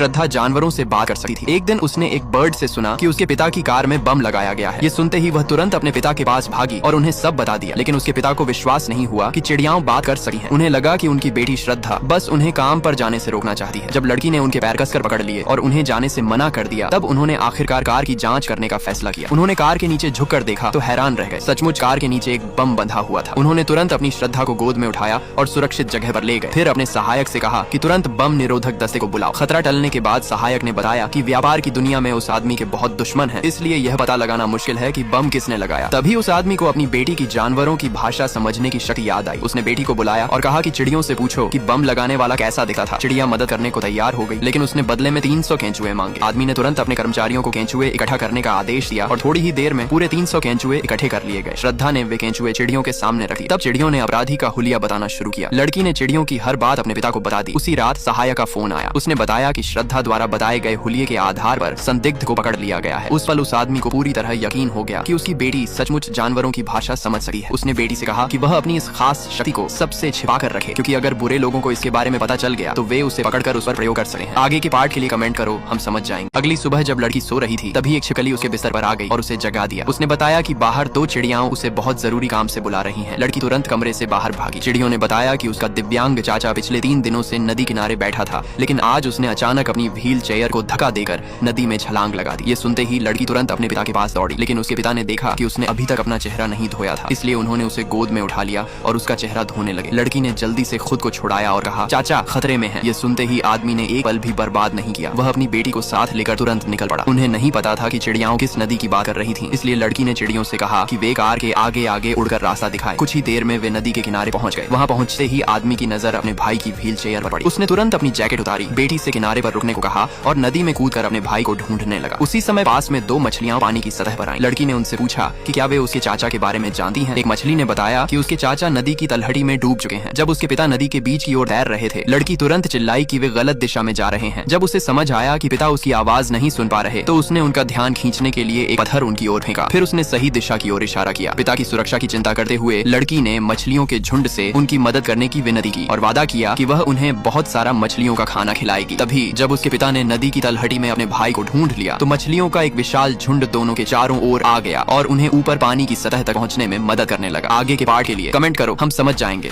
श्रद्धा जानवरों से बात कर सकती थी। एक दिन उसने एक बर्ड से सुना कि उसके पिता की कार में बम लगाया गया है। ये सुनते ही वह तुरंत अपने पिता के पास भागी और उन्हें सब बता दिया, लेकिन उसके पिता को विश्वास नहीं हुआ कि चिड़ियाओं बात कर सकी हैं। उन्हें लगा कि उनकी बेटी श्रद्धा बस उन्हें काम पर जाने से रोकना चाहती है। जब लड़की ने उनके पैर कसकर पकड़ लिए और उन्हें जाने से मना कर दिया, तब उन्होंने आखिरकार कार की जांच करने का फैसला किया। उन्होंने कार के नीचे झुककर देखा तो हैरान रह गए। सचमुच कार के नीचे एक बम बंधा हुआ था। उन्होंने तुरंत अपनी श्रद्धा को गोद में उठाया और सुरक्षित जगह पर ले गए। फिर अपने सहायक से कहा कि तुरंत बम निरोधक दस्ते को बुलाओ। खतरा टलने के बाद सहायक ने बताया कि व्यापार की दुनिया में उस आदमी के बहुत दुश्मन हैं, इसलिए यह पता लगाना मुश्किल है कि बम किसने लगाया। तभी उस आदमी को अपनी बेटी की जानवरों की भाषा समझने की शक्ति याद आई। उसने बेटी को बुलाया और कहा कि चिड़ियों से पूछो कि बम लगाने वाला कैसा दिखता था। चिड़िया मदद करने को तैयार हो गई, लेकिन उसने बदले में 300 केंचुए मांगे। आदमी ने तुरंत अपने कर्मचारियों को केंचुए इकट्ठा करने का आदेश दिया और थोड़ी ही देर में पूरे 300 केंचुए इकट्ठे कर लिए गए। श्रद्धा ने वे केंचुए चिड़ियों के सामने रख दिए। तब चिड़ियों ने अपराधी का हुलिया बताना शुरू किया। लड़की ने चिड़ियों की हर बात अपने पिता को बता दी। उसी रात सहायक का फोन आया। उसने बताया कि श्रद्धा द्वारा बताए गए हुलिये के आधार पर संदिग्ध को पकड़ लिया गया है। उस पल उस आदमी को पूरी तरह यकीन हो गया कि उसकी बेटी सचमुच जानवरों की भाषा समझ सकी है। उसने बेटी से कहा कि वह अपनी इस खास शक्ति को सबसे छिपा कर रखे, क्योंकि अगर बुरे लोगों को इसके बारे में पता चल गया तो वे उसे पकड़कर उस पर प्रयोग कर सके। आगे के पार्ट के लिए कमेंट करो, हम समझ जाएंगे। अगली सुबह जब लड़की सो रही थी, तभी एक छिपकली उसके बिस्तर पर आ गई और उसे जगा दिया। उसने बताया कि बाहर 2 चिड़ियाओं उसे बहुत जरूरी काम से बुला रही हैं। लड़की तुरंत कमरे से बाहर भागी। चिड़ियों ने बताया कि उसका दिव्यांग चाचा पिछले 3 दिनों से नदी किनारे बैठा था, लेकिन आज उसने अचानक अपनी व्हील चेयर को धक्का देकर नदी में छलांग लगा दी। ये सुनते ही लड़की तुरंत अपने पिता के पास दौड़ी, लेकिन उसके पिता ने देखा कि उसने अभी तक अपना चेहरा नहीं धोया था, इसलिए उन्होंने उसे गोद में उठा लिया और उसका चेहरा धोने लगे। लड़की ने जल्दी से खुद को छुड़ाया और कहा, चाचा खतरे में है। ये सुनते ही आदमी ने एक पल भी बर्बाद नहीं किया। वह अपनी बेटी को साथ लेकर तुरंत निकल पड़ा। उन्हें नहीं पता था कि चिड़ियाओं किस नदी की बात कर रही थी, इसलिए लड़की ने चिड़ियों से कहा कि वे कार के आगे आगे उड़कर रास्ता दिखाए। कुछ ही देर में वे नदी के किनारे पहुंच गए। वहां पहुंचते ही आदमी की नजर अपने भाई की व्हील चेयर पर पड़ी। उसने तुरंत अपनी जैकेट उतारी, बेटी से किनारे पर रुकने को कहा और नदी में कूदकर अपने भाई को ढूंढने लगा। उसी समय पास में 2 मछलियां पानी की सतह पर आईं। लड़की ने उनसे पूछा कि क्या वे उसके चाचा के बारे में जानती हैं। एक मछली ने बताया कि उसके चाचा नदी की तलहटी में डूब चुके हैं। जब उसके पिता नदी के बीच की ओर तैर रहे थे, लड़की तुरंत चिल्लाई कि वे गलत दिशा में जा रहे हैं। जब उसे समझ आया कि पिता उसकी आवाज नहीं सुन पा रहे, तो उसने उनका ध्यान खींचने के लिए एक पत्थर उनकी ओर फेंका। फिर उसने सही दिशा की ओर इशारा किया। पिता की सुरक्षा की चिंता करते हुए लड़की ने मछलियों के झुंड से उनकी मदद करने की विनती की और वादा किया कि वह उन्हें बहुत सारा मछलियों का खाना खिलाएगी। तभी जब उसके पिता ने नदी की तलहटी में अपने भाई को ढूंढ लिया, तो मछलियों का एक विशाल झुंड दोनों के चारों ओर आ गया और उन्हें ऊपर पानी की सतह तक पहुंचने में मदद करने लगा। आगे के पार्ट के लिए कमेंट करो, हम समझ जाएंगे।